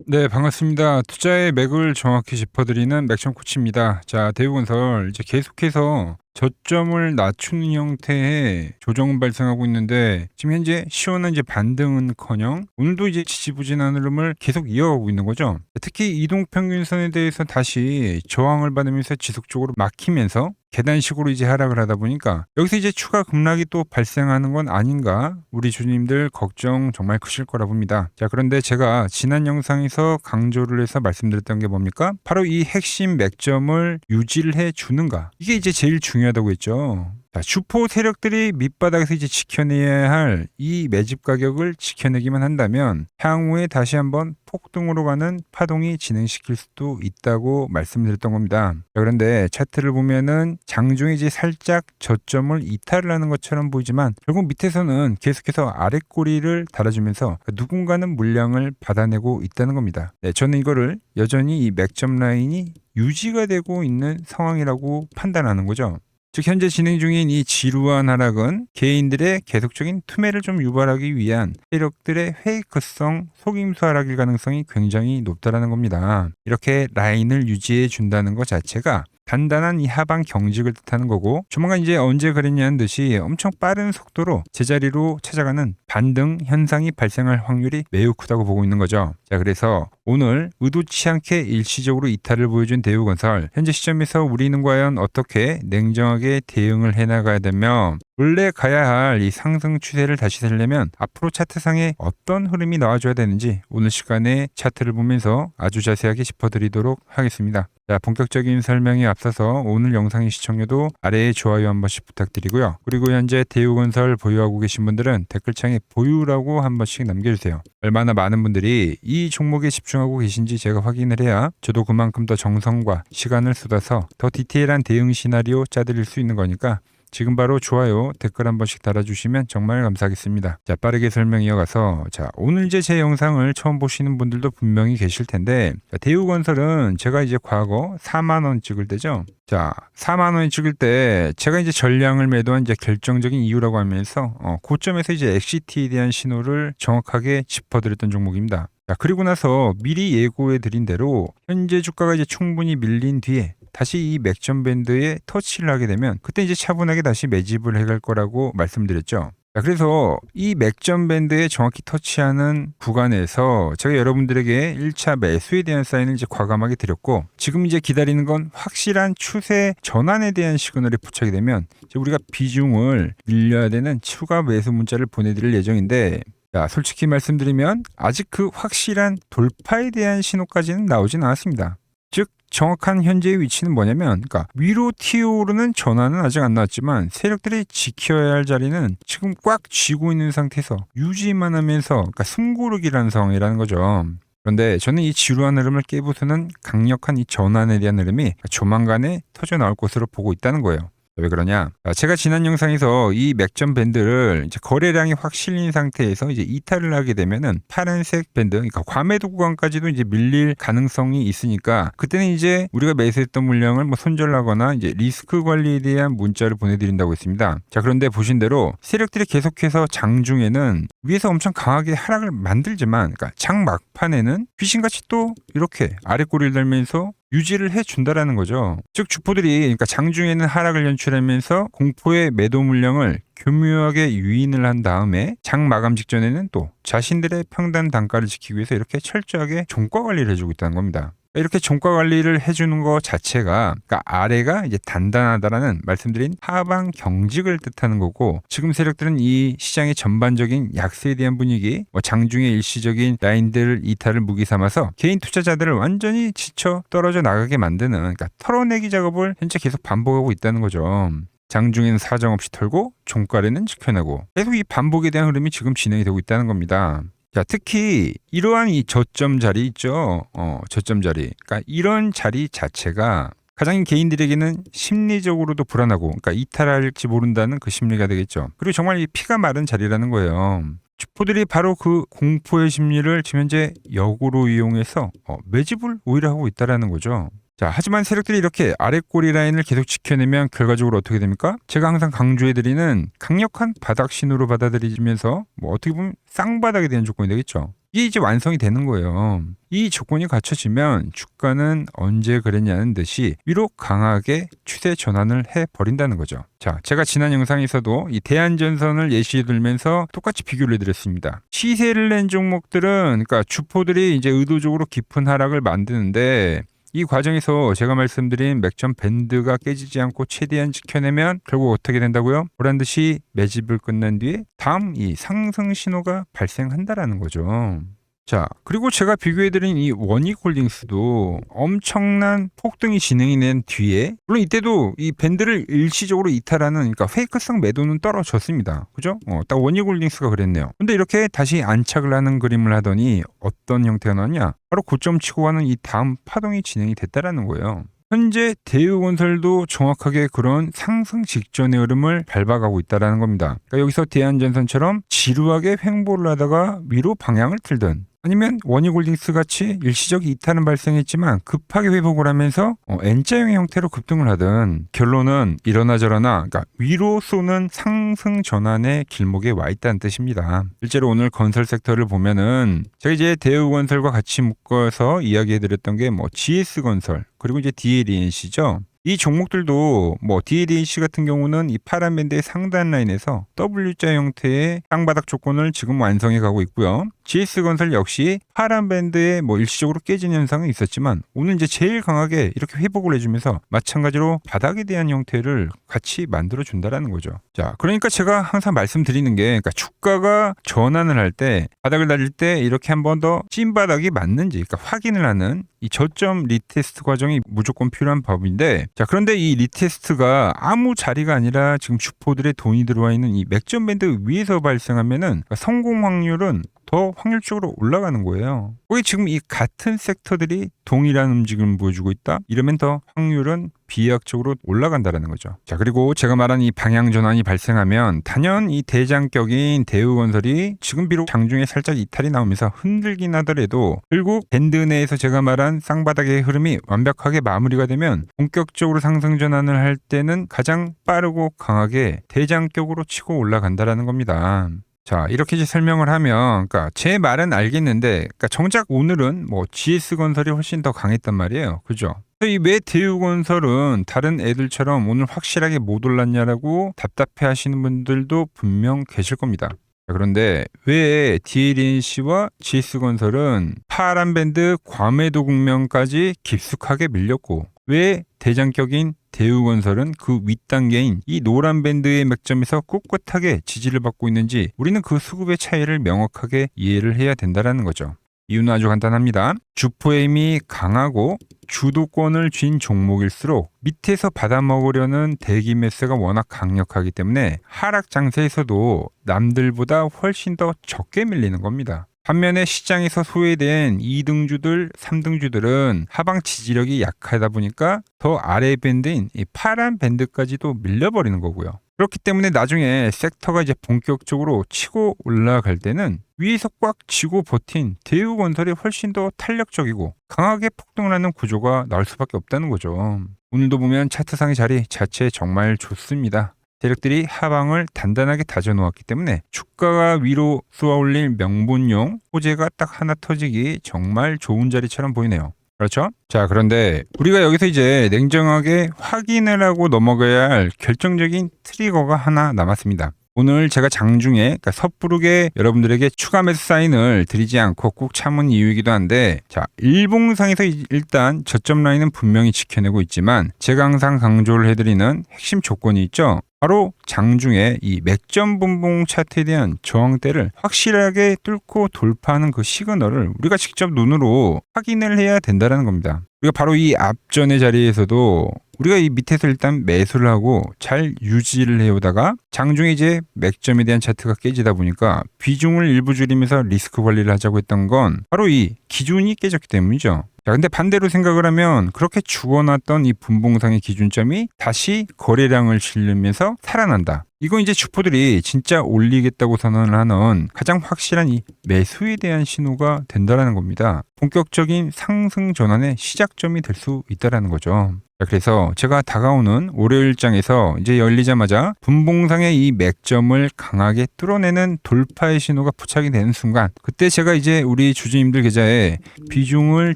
네, 반갑습니다. 투자의 맥을 정확히 짚어드리는 맥션 코치입니다. 자, 대우건설 이제 계속해서 저점을 낮추는 형태의 조정은 발생하고 있는데 지금 현재 시원한 이제 반등은커녕 오늘도 이제 지지부진한 흐름을 계속 이어가고 있는 거죠. 특히 이동평균선에 대해서 다시 저항을 받으면서 지속적으로 막히면서 계단식으로 이제 하락을 하다 보니까 여기서 이제 추가 급락이 또 발생하는 건 아닌가, 우리 주님들 걱정 정말 크실 거라 봅니다. 자, 그런데 제가 지난 영상에서 강조를 해서 말씀드렸던 게 뭡니까? 바로 이 핵심 맥점을 유지를 해 주는가, 이게 이제 제일 중요하다고 했죠. 자, 주포 세력들이 밑바닥에서 이제 지켜내야 할 이 매집 가격을 지켜내기만 한다면 향후에 다시 한번 폭등으로 가는 파동이 진행시킬 수도 있다고 말씀드렸던 겁니다. 자, 그런데 차트를 보면은 장중에 이제 살짝 저점을 이탈을 하는 것처럼 보이지만 결국 밑에서는 계속해서 아랫꼬리를 달아주면서 누군가는 물량을 받아내고 있다는 겁니다. 네, 저는 이거를 여전히 이 맥점 라인이 유지가 되고 있는 상황이라고 판단하는 거죠. 즉 현재 진행 중인 이 지루한 하락은 개인들의 계속적인 투매를 좀 유발하기 위한 세력들의 페이크성 속임수 하락일 가능성이 굉장히 높다라는 겁니다. 이렇게 라인을 유지해 준다는 것 자체가 단단한 이 하방 경직을 뜻하는 거고, 조만간 이제 언제 그랬냐는 듯이 엄청 빠른 속도로 제자리로 찾아가는 반등 현상이 발생할 확률이 매우 크다고 보고 있는 거죠. 자, 그래서 오늘 의도치 않게 일시적으로 이탈을 보여준 대우건설, 현재 시점에서 우리는 과연 어떻게 냉정하게 대응을 해나가야 되며, 원래 가야 할 이 상승 추세를 다시 살려면 앞으로 차트상에 어떤 흐름이 나와줘야 되는지 오늘 시간에 차트를 보면서 아주 자세하게 짚어드리도록 하겠습니다. 자, 본격적인 설명에 앞서서 오늘 영상의 시청료도 아래에 좋아요 한 번씩 부탁드리고요. 그리고 현재 대우건설 보유하고 계신 분들은 댓글창에 보유라고 한 번씩 남겨주세요. 얼마나 많은 분들이 이 종목에 집중하고 계신지 제가 확인을 해야 저도 그만큼 더 정성과 시간을 쏟아서 더 디테일한 대응 시나리오 짜드릴 수 있는 거니까 지금 바로 좋아요, 댓글 한 번씩 달아주시면 정말 감사하겠습니다. 자, 빠르게 설명 이어가서, 자, 오늘 이제 제 영상을 처음 보시는 분들도 분명히 계실 텐데, 자, 대우건설은 제가 이제 과거 4만원 찍을 때죠. 자, 4만원 찍을 때 제가 이제 전량을 매도한 이제 결정적인 이유라고 하면서 고점에서 이제 엑시트에 대한 신호를 정확하게 짚어드렸던 종목입니다. 자, 그리고 나서 미리 예고해 드린 대로 현재 주가가 이제 충분히 밀린 뒤에 다시 이 맥점 밴드에 터치를 하게 되면 그때 이제 차분하게 다시 매집을 해갈 거라고 말씀드렸죠. 자, 그래서 이 맥점 밴드에 정확히 터치하는 구간에서 제가 여러분들에게 1차 매수에 대한 사인을 이제 과감하게 드렸고, 지금 이제 기다리는 건 확실한 추세 전환에 대한 시그널이 포착이 되면 이제 우리가 비중을 늘려야 되는 추가 매수 문자를 보내드릴 예정인데, 자, 솔직히 말씀드리면 아직 그 확실한 돌파에 대한 신호까지는 나오진 않았습니다. 즉 정확한 현재의 위치는 뭐냐면, 그러니까 위로 튀어오르는 전환은 아직 안 나왔지만 세력들이 지켜야 할 자리는 지금 꽉 쥐고 있는 상태에서 유지만 하면서, 그러니까 숨고르기라는 상황이라는 거죠. 그런데 저는 이 지루한 흐름을 깨부수는 강력한 이 전환에 대한 흐름이 조만간에 터져 나올 것으로 보고 있다는 거예요. 왜 그러냐? 제가 지난 영상에서 이 맥점 밴드를 이제 거래량이 확 실린 상태에서 이제 이탈을 하게 되면은 파란색 밴드, 그러니까 과매도 구간까지도 이제 밀릴 가능성이 있으니까 그때는 이제 우리가 매수했던 물량을 뭐 손절하거나 이제 리스크 관리에 대한 문자를 보내드린다고 했습니다. 자, 그런데 보신 대로 세력들이 계속해서 장중에는 위에서 엄청 강하게 하락을 만들지만, 그러니까 장 막판에는 귀신같이 또 이렇게 아랫꼬리를 달면서 유지를 해준다라는 거죠. 즉 주포들이, 그러니까 장중에는 하락을 연출하면서 공포의 매도 물량을 교묘하게 유인을 한 다음에 장 마감 직전에는 또 자신들의 평단 단가를 지키기 위해서 이렇게 철저하게 종가 관리를 해주고 있다는 겁니다. 이렇게 종가 관리를 해주는 것 자체가, 그러니까 아래가 이제 단단하다라는 말씀드린 하방 경직을 뜻하는 거고, 지금 세력들은 이 시장의 전반적인 약세에 대한 분위기, 장중의 일시적인 라인들 이탈을 무기 삼아서 개인 투자자들을 완전히 지쳐 떨어져 나가게 만드는, 그러니까 털어내기 작업을 현재 계속 반복하고 있다는 거죠. 장중에는 사정없이 털고 종가에는 지켜내고, 계속 이 반복에 대한 흐름이 지금 진행이 되고 있다는 겁니다. 자, 특히 이러한 이 저점 자리 있죠. 저점 자리. 그러니까 이런 자리 자체가 가장 개인들에게는 심리적으로도 불안하고, 그러니까 이탈할지 모른다는 그 심리가 되겠죠. 그리고 정말 이 피가 마른 자리라는 거예요. 주포들이 바로 그 공포의 심리를 지금 현재 역으로 이용해서 매집을 오히려 하고 있다라는 거죠. 자, 하지만 세력들이 이렇게 아랫꼬리 라인을 계속 지켜내면 결과적으로 어떻게 됩니까? 제가 항상 강조해드리는 강력한 바닥 신호로 받아들이면서 어떻게 보면 쌍바닥에 대한 조건이 되겠죠. 이게 이제 완성이 되는 거예요. 이 조건이 갖춰지면 주가는 언제 그랬냐는 듯이 위로 강하게 추세 전환을 해버린다는 거죠. 자, 제가 지난 영상에서도 이 대한전선을 예시에 들면서 똑같이 비교를 해드렸습니다. 시세를 낸 종목들은, 그러니까 주포들이 이제 의도적으로 깊은 하락을 만드는데, 이 과정에서 제가 말씀드린 맥점 밴드가 깨지지 않고 최대한 지켜내면 결국 어떻게 된다고요? 보란 듯이 매집을 끝낸 뒤에 다음 이 상승 신호가 발생한다라는 거죠. 자, 그리고 제가 비교해드린 이 원익홀딩스도 엄청난 폭등이 진행이 된 뒤에, 물론 이때도 이 밴드를 일시적으로 이탈하는, 그러니까 페이크성 매도는 떨어졌습니다. 그죠? 딱 원익홀딩스가 그랬네요. 근데 이렇게 다시 안착을 하는 그림을 하더니 어떤 형태가 나왔냐? 바로 고점 치고 가는 이 다음 파동이 진행이 됐다라는 거예요. 현재 대우건설도 정확하게 그런 상승 직전의 흐름을 밟아가고 있다는 겁니다. 그러니까 여기서 대한전선처럼 지루하게 횡보를 하다가 위로 방향을 틀든, 아니면 원익홀딩스 같이 일시적 이탈은 발생했지만 급하게 회복을 하면서 N자형 형태로 급등을 하든, 결론은 이러나 저러나 그러니까 위로 쏘는 상승 전환의 길목에 와 있다는 뜻입니다. 실제로 오늘 건설 섹터를 보면은 제가 이제 대우건설과 같이 묶어서 이야기해드렸던 게 GS건설 그리고 이제 DLENC죠. 이 종목들도 DLENC 같은 경우는 이 파란 밴드의 상단 라인에서 W자 형태의 땅바닥 조건을 지금 완성해 가고 있고요. GS건설 역시 파란 밴드에 일시적으로 깨진 현상은 있었지만 오늘 이제 제일 강하게 이렇게 회복을 해주면서 마찬가지로 바닥에 대한 형태를 같이 만들어 준다라는 거죠. 자, 그러니까 제가 항상 말씀드리는 게, 그러니까 주가가 전환을 할 때 바닥을 달릴 때 이렇게 한 번 더 찐 바닥이 맞는지, 그러니까 확인을 하는 이 저점 리테스트 과정이 무조건 필요한 법인데, 자, 그런데 이 리테스트가 아무 자리가 아니라 지금 주포들의 돈이 들어와 있는 이 맥점 밴드 위에서 발생하면은 그러니까 성공 확률은 더 확률적으로 올라가는 거예요. 거기 지금 이 같은 섹터들이 동일한 움직임을 보여주고 있다? 이러면 더 확률은 비약적으로 올라간다는 거죠. 자, 그리고 제가 말한 이 방향 전환이 발생하면 단연 이 대장격인 대우건설이 지금 비록 장중에 살짝 이탈이 나오면서 흔들긴 하더라도 결국 밴드 내에서 제가 말한 쌍바닥의 흐름이 완벽하게 마무리가 되면 본격적으로 상승 전환을 할 때는 가장 빠르고 강하게 대장격으로 치고 올라간다는 겁니다. 자, 이렇게 이제 설명을 하면, 그러니까 제 말은 알겠는데, 그러니까 정작 오늘은 GS건설이 훨씬 더 강했단 말이에요. 그죠? 이 왜 대우건설은 다른 애들처럼 오늘 확실하게 못 올랐냐라고 답답해 하시는 분들도 분명 계실 겁니다. 그런데 왜 DLENC와 GS건설은 파란 밴드 과매도 국면까지 깊숙하게 밀렸고, 왜 대장격인 대우건설은 그 윗단계인 이 노란 밴드의 맥점에서 꿋꿋하게 지지를 받고 있는지 우리는 그 수급의 차이를 명확하게 이해를 해야 된다는 거죠. 이유는 아주 간단합니다. 주포의 힘이 강하고 주도권을 쥔 종목일수록 밑에서 받아먹으려는 대기 매수가 워낙 강력하기 때문에 하락 장세에서도 남들보다 훨씬 더 적게 밀리는 겁니다. 반면에 시장에서 소외된 2등주들, 3등주들은 하방 지지력이 약하다 보니까 더 아래 밴드인 이 파란 밴드까지도 밀려버리는 거고요. 그렇기 때문에 나중에 섹터가 이제 본격적으로 치고 올라갈 때는 위에서 꽉 쥐고 버틴 대우건설이 훨씬 더 탄력적이고 강하게 폭등을 하는 구조가 나올 수밖에 없다는 거죠. 오늘도 보면 차트상의 자리 자체 정말 좋습니다. 세력들이 하방을 단단하게 다져놓았기 때문에 주가가 위로 쏘아올릴 명분용 호재가 딱 하나 터지기 정말 좋은 자리처럼 보이네요. 그렇죠? 자, 그런데 우리가 여기서 이제 냉정하게 확인을 하고 넘어가야 할 결정적인 트리거가 하나 남았습니다. 오늘 제가 장중에 그러니까 섣부르게 여러분들에게 추가 매수 사인을 드리지 않고 꾹 참은 이유이기도 한데, 자, 일봉상에서 일단 저점 라인은 분명히 지켜내고 있지만 제가 항상 강조를 해드리는 핵심 조건이 있죠. 바로 장중에 이 맥점 분봉 차트에 대한 저항대를 확실하게 뚫고 돌파하는 그 시그널을 우리가 직접 눈으로 확인을 해야 된다는 겁니다. 우리가 바로 이 앞전의 자리에서도 우리가 이 밑에서 일단 매수를 하고 잘 유지를 해오다가 장중에 이제 맥점에 대한 차트가 깨지다 보니까 비중을 일부 줄이면서 리스크 관리를 하자고 했던 건 바로 이 기준이 깨졌기 때문이죠. 자, 근데 반대로 생각을 하면 그렇게 죽어놨던 이 분봉상의 기준점이 다시 거래량을 실으면서 살아난다. 이건 이제 주포들이 진짜 올리겠다고 선언을 하는 가장 확실한 이 매수에 대한 신호가 된다라는 겁니다. 본격적인 상승 전환의 시작점이 될 수 있다라는 거죠. 자, 그래서 제가 다가오는 월요일장에서 이제 열리자마자 분봉상의 이 맥점을 강하게 뚫어내는 돌파의 신호가 포착이 되는 순간, 그때 제가 이제 우리 주주님들 계좌에 비중을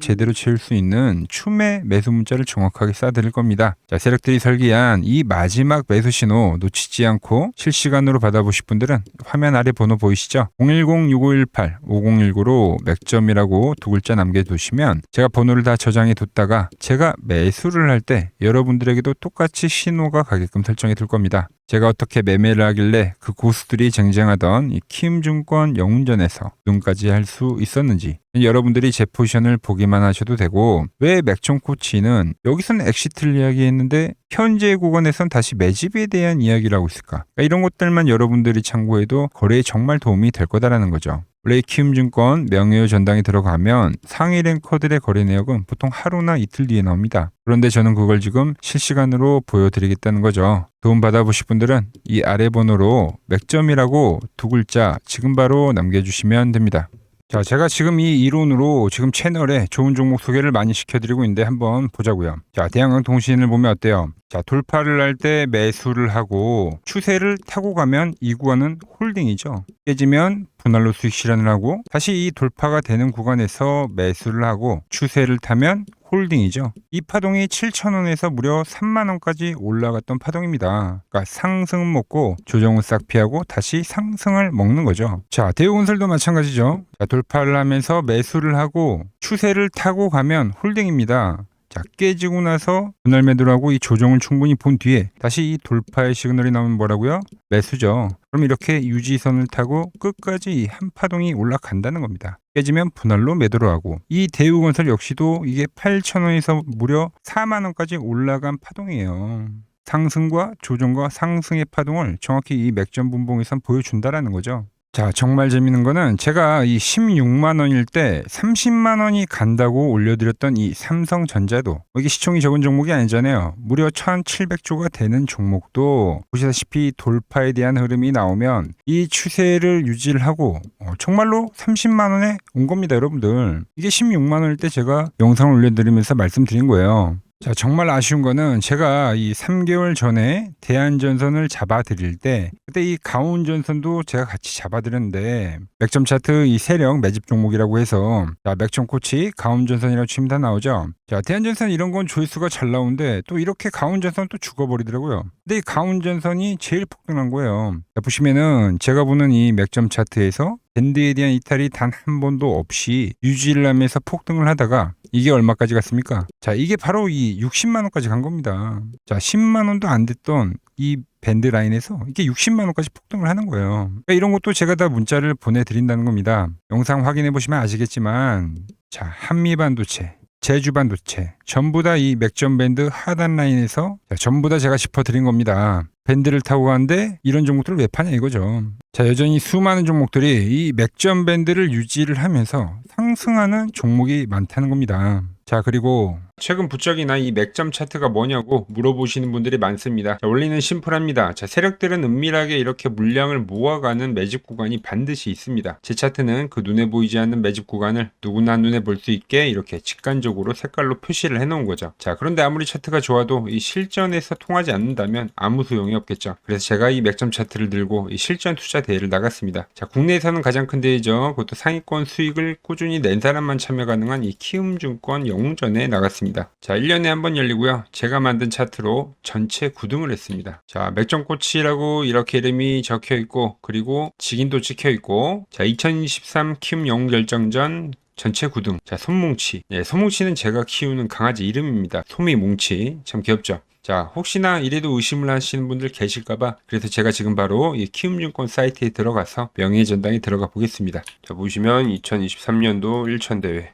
제대로 채울 수 있는 추매 매수 문자를 정확하게 쏴드릴 겁니다. 자, 세력들이 설계한 이 마지막 매수 신호 놓치지 않고 실시간으로 받아보실 분들은 화면 아래 번호 보이시죠? 010-6518-5019로 맥점이라고 두 글자 남겨두시면 제가 번호를 다 저장해 뒀다가 제가 매수를 할 때 여러분들에게도 똑같이 신호가 가게끔 설정해 둘 겁니다. 제가 어떻게 매매를 하길래 그 고수들이 쟁쟁하던 이 키움증권 영운전에서 눈까지 할 수 있었는지, 여러분들이 제 포지션을 보기만 하셔도 되고, 왜 맥점 코치는 여기서는 엑시트를 이야기했는데 현재 구간에선 다시 매집에 대한 이야기를 하고 있을까? 그러니까 이런 것들만 여러분들이 참고해도 거래에 정말 도움이 될 거다라는 거죠. 원래 키움증권 명예의 전당에 들어가면 상위 랭커들의 거래 내역은 보통 하루나 이틀 뒤에 나옵니다. 그런데 저는 그걸 지금 실시간으로 보여드리겠다는 거죠. 도움 받아보실 분들은 이 아래 번호로 맥점이라고 두 글자 지금 바로 남겨주시면 됩니다. 자, 제가 지금 이 이론으로 지금 채널에 좋은 종목 소개를 많이 시켜드리고 있는데 한번 보자고요. 자, 대한항공통신을 보면 어때요? 자, 돌파를 할 때 매수를 하고 추세를 타고 가면 이 구간은 홀딩이죠. 깨지면 분할로 수익 실현을 하고 다시 이 돌파가 되는 구간에서 매수를 하고 추세를 타면 홀딩이죠. 이 파동이 7,000원에서 무려 3만원까지 올라갔던 파동입니다. 그러니까 상승 먹고 조정은 싹 피하고 다시 상승을 먹는 거죠. 자, 대우건설도 마찬가지죠. 자, 돌파를 하면서 매수를 하고 추세를 타고 가면 홀딩입니다. 자, 깨지고 나서 분할 매도를 하고 이 조정을 충분히 본 뒤에 다시 이 돌파의 시그널이 나오면 뭐라고요? 매수죠. 그럼 이렇게 유지선을 타고 끝까지 이 한 파동이 올라간다는 겁니다. 깨지면 분할로 매도를 하고, 이 대우건설 역시도 이게 8,000원에서 무려 4만원까지 올라간 파동이에요. 상승과 조정과 상승의 파동을 정확히 이 맥점 분봉에선 보여준다라는 거죠. 자, 정말 재밌는 거는 제가 이 16만 원일 때 30만 원이 간다고 올려드렸던 이 삼성전자도, 이게 시총이 적은 종목이 아니잖아요. 무려 1,700조가 되는 종목도 보시다시피 돌파에 대한 흐름이 나오면 이 추세를 유지를 하고 정말로 30만 원에 온 겁니다, 여러분들. 이게 16만 원일 때 제가 영상을 올려드리면서 말씀드린 거예요. 자, 정말 아쉬운 거는 제가 이 3개월 전에 대한전선을 잡아드릴 때 그때 이 가온전선도 제가 같이 잡아드렸는데 맥점 차트 이 세력 매집 종목이라고 해서, 자, 맥점 코치 가온전선이라고 치면 다 나오죠. 자, 대한전선 이런 건 조회수가 잘 나오는데 또 이렇게 가온전선 또 죽어버리더라고요. 근데 이 가온전선이 제일 폭등한 거예요. 자, 보시면은 제가 보는 이 맥점 차트에서 밴드에 대한 이탈이 단 한 번도 없이 유지를 하면서 폭등을 하다가 이게 얼마까지 갔습니까? 자, 이게 바로 이 60만 원까지 간 겁니다. 자, 10만 원도 안 됐던 이 밴드 라인에서 이게 60만 원까지 폭등을 하는 거예요. 그러니까 이런 것도 제가 다 문자를 보내드린다는 겁니다. 영상 확인해 보시면 아시겠지만, 자, 한미반도체, 제주반도체 전부 다 이 맥점 밴드 하단 라인에서 전부 다 제가 짚어드린 겁니다. 밴드를 타고 가는데 이런 종목들을 왜 파냐 이거죠. 자, 여전히 수많은 종목들이 이 맥점 밴드를 유지를 하면서 상승하는 종목이 많다는 겁니다. 자, 그리고 최근 부쩍이나 이 맥점 차트가 뭐냐고 물어보시는 분들이 많습니다. 자, 원리는 심플합니다. 자, 세력들은 은밀하게 이렇게 물량을 모아가는 매집 구간이 반드시 있습니다. 제 차트는 그 눈에 보이지 않는 매집 구간을 누구나 눈에 볼 수 있게 이렇게 직관적으로 색깔로 표시를 해놓은 거죠. 자, 그런데 아무리 차트가 좋아도 이 실전에서 통하지 않는다면 아무 소용이 없겠죠. 그래서 제가 이 맥점 차트를 들고 이 실전 투자 대회를 나갔습니다. 자, 국내에서는 가장 큰 대회죠. 그것도 상위권 수익을 꾸준히 낸 사람만 참여 가능한 이 키움증권 영웅전에 나갔습니다. 자, 1년에 한 번 열리고요. 제가 만든 차트로 전체 9등을 했습니다. 자, 맥점 코치라고 이렇게 이름이 적혀 있고, 그리고 직인도 찍혀 있고, 자, 2023 키움 영웅 결정전 전체 9등. 자, 손뭉치. 네, 손뭉치는 제가 키우는 강아지 이름입니다. 소미뭉치. 참 귀엽죠? 자, 혹시나 이래도 의심을 하시는 분들 계실까봐 그래서 제가 지금 바로 이 키움증권 사이트에 들어가서 명예의 전당에 들어가 보겠습니다. 자, 보시면 2023년도 1천대회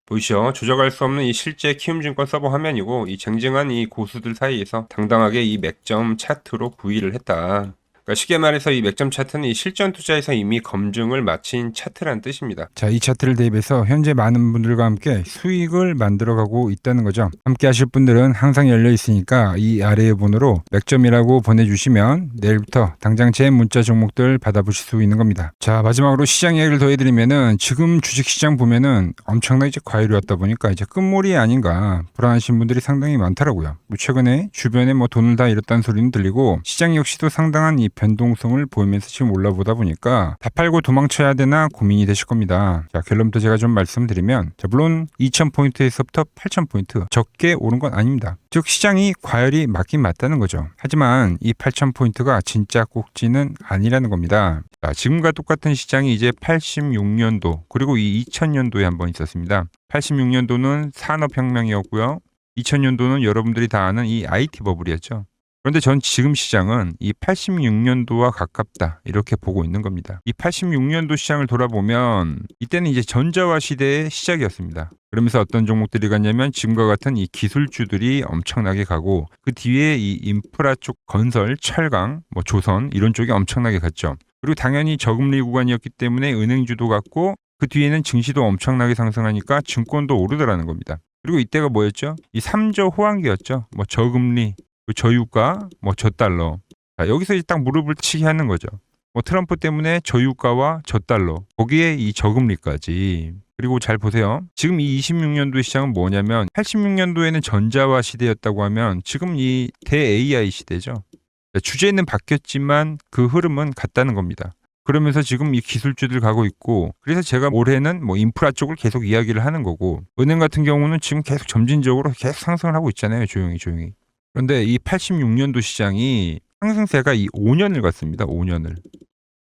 보이시죠? 조작할 수 없는 이 실제 키움증권 서버 화면이고, 이 쟁쟁한 이 고수들 사이에서 당당하게 이 맥점 차트로 구위를 했다. 그러니까 쉽게 말해서 이 맥점 차트는 이 실전 투자에서 이미 검증을 마친 차트란 뜻입니다. 자, 이 차트를 대입해서 현재 많은 분들과 함께 수익을 만들어가고 있다는 거죠. 함께 하실 분들은 항상 열려 있으니까 이 아래의 번호로 맥점이라고 보내주시면 내일부터 당장 제 문자 종목들 받아보실 수 있는 겁니다. 자, 마지막으로 시장 이야기를 더 해드리면은 지금 주식시장 보면은 엄청나게 이제 과열이 왔다 보니까 이제 끝물이 아닌가 불안하신 분들이 상당히 많더라고요. 뭐 최근에 주변에 뭐 돈을 다 잃었다는 소리는 들리고 시장 역시도 상당한 이 변동성을 보이면서 지금 올라보다 보니까 다 팔고 도망쳐야 되나 고민이 되실 겁니다. 자, 결론부터 제가 좀 말씀드리면, 자, 물론 2000포인트에서부터 8000포인트 적게 오른 건 아닙니다. 즉 시장이 과열이 맞긴 맞다는 거죠. 하지만 이 8000포인트가 진짜 꼭지는 아니라는 겁니다. 자, 지금과 똑같은 시장이 이제 86년도 그리고 이 2000년도에 한번 있었습니다. 86년도는 산업혁명이었고요. 2000년도는 여러분들이 다 아는 이 IT 버블이었죠. 그런데 전 지금 시장은 이 86년도와 가깝다 이렇게 보고 있는 겁니다. 이 86년도 시장을 돌아보면 이때는 이제 전자화 시대의 시작이었습니다. 그러면서 어떤 종목들이 갔냐면 지금과 같은 이 기술주들이 엄청나게 가고 그 뒤에 이 인프라 쪽 건설, 철강, 뭐 조선 이런 쪽이 엄청나게 갔죠. 그리고 당연히 저금리 구간이었기 때문에 은행주도 갔고 그 뒤에는 증시도 엄청나게 상승하니까 증권도 오르더라는 겁니다. 그리고 이때가 뭐였죠? 이 3조 호황기였죠. 뭐 저금리, 저유가, 뭐 저달러. 자, 여기서 이제 딱 무릎을 치게 하는 거죠. 뭐 트럼프 때문에 저유가와 저달러, 거기에 이 저금리까지. 그리고 잘 보세요. 지금 이 26년도 시장은 뭐냐면 86년도에는 전자화 시대였다고 하면 지금 이 대 AI 시대죠. 주제는 바뀌었지만 그 흐름은 같다는 겁니다. 그러면서 지금 이 기술주들 가고 있고, 그래서 제가 올해는 뭐 인프라 쪽을 계속 이야기를 하는 거고, 은행 같은 경우는 지금 계속 점진적으로 계속 상승을 하고 있잖아요. 조용히. 그런데 이 86년도 시장이 상승세가 이 5년을 갔습니다. 5년을.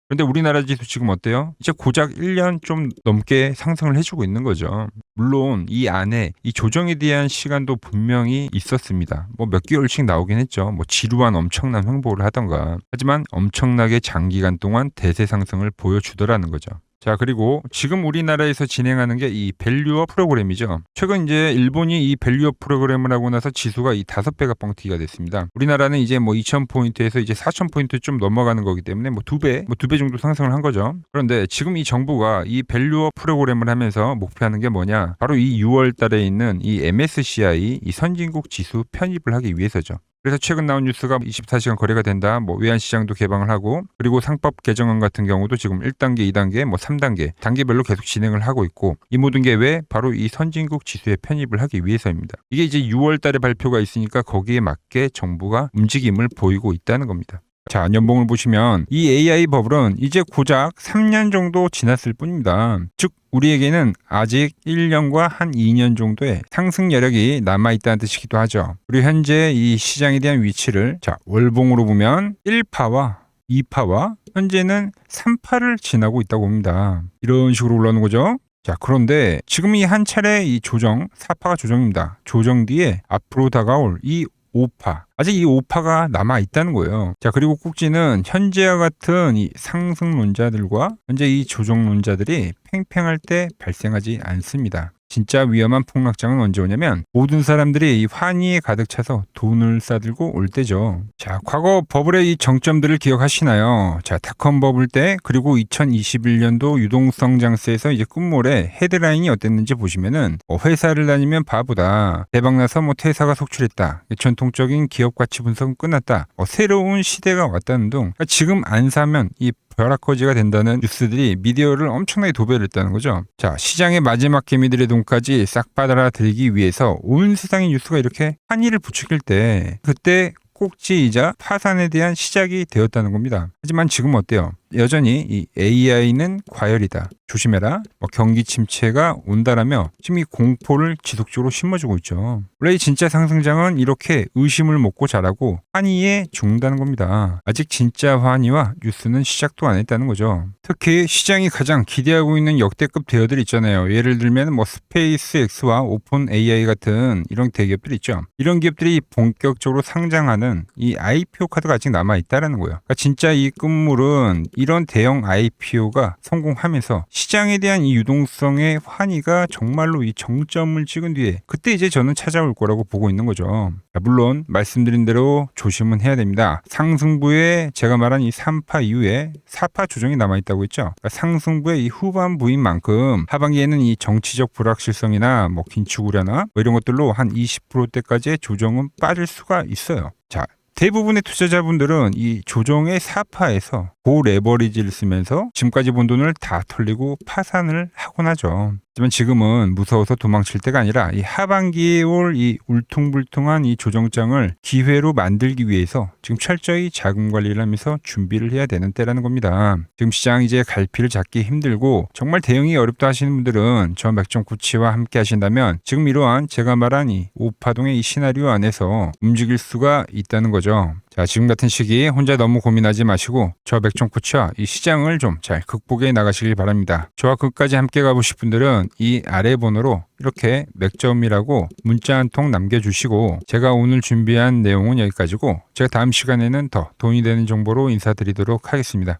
그런데 우리나라 지수 지금 어때요? 이제 고작 1년 좀 넘게 상승을 해주고 있는 거죠. 물론 이 안에 이 조정에 대한 시간도 분명히 있었습니다. 뭐 몇 개월씩 나오긴 했죠. 뭐 지루한 엄청난 횡보를 하던가. 하지만 엄청나게 장기간 동안 대세 상승을 보여주더라는 거죠. 자, 그리고 지금 우리나라에서 진행하는 게 이 밸류업 프로그램이죠. 최근 이제 일본이 이 밸류업 프로그램을 하고 나서 지수가 이 5배가 뻥튀기가 됐습니다. 우리나라는 이제 뭐 2000포인트에서 이제 4000포인트 좀 넘어가는 거기 때문에 뭐 2배 정도 상승을 한 거죠. 그런데 지금 이 정부가 이 밸류업 프로그램을 하면서 목표하는 게 뭐냐? 바로 이 6월 달에 있는 이 MSCI 이 선진국 지수 편입을 하기 위해서죠. 그래서 최근 나온 뉴스가 24시간 거래가 된다. 뭐 외환시장도 개방을 하고, 그리고 상법 개정안 같은 경우도 지금 1단계, 2단계, 뭐 3단계, 단계별로 계속 진행을 하고 있고, 이 모든 게 왜? 바로 이 선진국 지수에 편입을 하기 위해서입니다. 이게 이제 6월 달에 발표가 있으니까 거기에 맞게 정부가 움직임을 보이고 있다는 겁니다. 자, 연봉을 보시면 이 AI 버블은 이제 고작 3년 정도 지났을 뿐입니다. 즉 우리에게는 아직 1년과 한 2년 정도의 상승 여력이 남아있다는 뜻이기도 하죠. 그리고 현재 이 시장에 대한 위치를 자, 월봉으로 보면 1파와 2파와 현재는 3파를 지나고 있다고 봅니다. 이런 식으로 올라오는 거죠. 자, 그런데 지금 이 한 차례 이 조정, 4파가 조정입니다. 조정 뒤에 앞으로 다가올 이 5파. 아직 이 5파가 남아 있다는 거예요. 자, 그리고 꼭지는 현재와 같은 이 상승론자들과 현재 이 조정론자들이 팽팽할 때 발생하지 않습니다. 진짜 위험한 폭락장은 언제 오냐면 모든 사람들이 이 환희에 가득 차서 돈을 싸들고 올 때죠. 자, 과거 버블의 이 정점들을 기억하시나요? 자, 닷컴 버블 때 그리고 2021년도 유동성 장세에서 이제 끝물에 헤드라인이 어땠는지 보시면은 회사를 다니면 바보다. 대박나서 뭐 퇴사가 속출했다. 전통적인 기업 가치 분석은 끝났다. 새로운 시대가 왔다는 등 그러니까 지금 안 사면 이 벼락거지가 된다는 뉴스들이 미디어를 엄청나게 도배를 했다는 거죠. 자, 시장의 마지막 개미들의 돈까지 싹 빨아들이기 위해서 온 세상의 뉴스가 이렇게 한이를 부추길 때 그때 꼭지이자 파산에 대한 시작이 되었다는 겁니다. 하지만 지금 어때요? 여전히 이 AI는 과열이다. 조심해라. 경기 침체가 온다라며 지금 이 공포를 지속적으로 심어주고 있죠. 원래 이 진짜 상승장은 이렇게 의심을 먹고 자라고 환희에 죽는다는 겁니다. 아직 진짜 환희와 뉴스는 시작도 안 했다는 거죠. 특히 시장이 가장 기대하고 있는 역대급 대여들 있잖아요. 예를 들면 뭐 스페이스X와 오픈 AI 같은 이런 대기업들이 있죠. 이런 기업들이 본격적으로 상장하는 이 IPO 카드가 아직 남아 있다라는 거예요. 그러니까 진짜 이 끝물은 이런 대형 IPO가 성공하면서 시장에 대한 이 유동성의 환희가 정말로 이 정점을 찍은 뒤에 그때 이제 저는 찾아올 거라고 보고 있는 거죠. 물론 말씀드린 대로 조심은 해야 됩니다. 상승부에 제가 말한 이 3파 이후에 4파 조정이 남아있다고 했죠. 그러니까 상승부의 이 후반부인 만큼 하반기에는 이 정치적 불확실성이나 뭐 긴축 우려나 뭐 이런 것들로 한 20%대까지의 조정은 빠질 수가 있어요. 자, 대부분의 투자자분들은 이 조정의 4파에서 고레버리지를 쓰면서 지금까지 번 돈을 다 털리고 파산을 하곤 하죠. 하지만 지금은 무서워서 도망칠 때가 아니라 이 하반기에 올 이 울퉁불퉁한 이 조정장을 기회로 만들기 위해서 지금 철저히 자금 관리를 하면서 준비를 해야 되는 때라는 겁니다. 지금 시장 이제 갈피를 잡기 힘들고 정말 대응이 어렵다 하시는 분들은 저 맥정코치와 함께 하신다면 지금 이러한 제가 말한 이 오파동의 이 시나리오 안에서 움직일 수가 있다는 거죠. 자, 지금 같은 시기에 혼자 너무 고민하지 마시고 저 맥정코치와 이 시장을 좀 잘 극복해 나가시길 바랍니다. 저와 끝까지 함께 가보실 분들은 이 아래 번호로 이렇게 맥점이라고 문자 한 통 남겨주시고 제가 오늘 준비한 내용은 여기까지고 제가 다음 시간에는 더 돈이 되는 정보로 인사드리도록 하겠습니다.